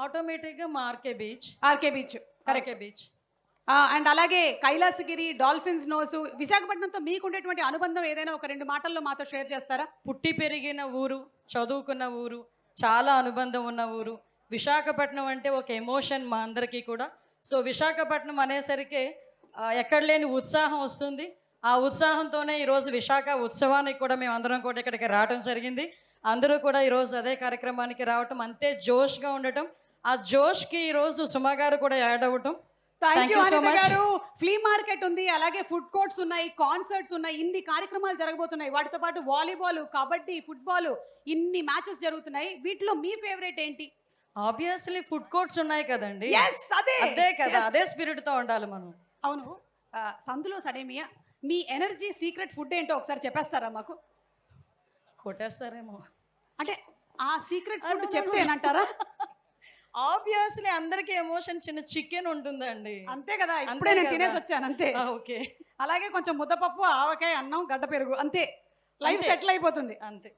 ఆటోమేటిక్‌గా మా RK beach. RK beach correct. RK beach. And అలాగే కైలాసగిరి, డాల్ఫిన్స్ నోసు, విశాఖపట్నంతో మీకుండేటువంటి అనుబంధం ఏదైనా ఒక 2 మాటల్లో మాతో షేర్ చేస్తారా? పుట్టి పెరిగిన ఊరు, చదువుకున్న ఊరు, చాలా అనుబంధం ఉన్న ఊరు. విశాఖపట్నం అంటే ఒక ఎమోషన్ మా అందరికీ కూడా. సో, విశాఖపట్నం అనేసరికే ఎక్కడ లేని ఉత్సాహం వస్తుంది. ఆ ఉత్సాహంతోనే ఈరోజు విశాఖ ఉత్సవానికి కూడా మేమందరం కూడా ఇక్కడికి రావటం జరిగింది. అందరూ కూడా ఈరోజు అదే కార్యక్రమానికి రావటం, అంతే జోష్‌గా ఉండటం. ఆ జోష్‌కి ఈరోజు సుమ గారు కూడా యాడ్ అవ్వటం. Thank you so Anitha much. గారు. ఫ్లీ మార్కెట్ ఉంది, అలాగే ఫుడ్ కోర్ట్స్ ఉన్నాయి, కాన్సర్ట్స్ ఉన్నాయి, ఇన్ని కార్యక్రమాలు జరగబోతున్నాయి. వాటితో పాటు వాలీబాల్, కబడ్డీ, ఫుట్బాల్ ఇన్ని మ్యాచెస్ జరుగుతున్నాయి. వీటిలో మీ ఫేవరెట్ ఏంటి? ఆబ్వియస్లీ ఫుడ్ కోర్ట్స్ ఉన్నాయి కదండీ. అదే అదే కదా, Yes. అదే స్పిరిట్‌తో ఉండాలి మనం. అవును. సందులో సడేమియా మీ ఎనర్జీ సీక్రెట్ ఫుడ్ ఏంటో ఒకసారి చెప్పేస్తారా మాకు? కొట్టేస్తారేమో. అంటే ఆ సీక్రెట్ ఫుడ్ చెప్తేనంటారా? ఆబ్వియస్లీ అందరికీ ఎమోషన్ చిన్న చికెన్ ఉంటుందండి. అంతే కదా, అంతే ఇప్పుడే నేను కదా. తినేసి వచ్చాను అంతే. ఓకే. అలాగే కొంచెం ముద్దపప్పు, ఆవకాయ, అన్నం, గడ్డ పెరుగు అంతే. లైఫ్ అంతే. సెటిల్ అయిపోతుంది. అంతే.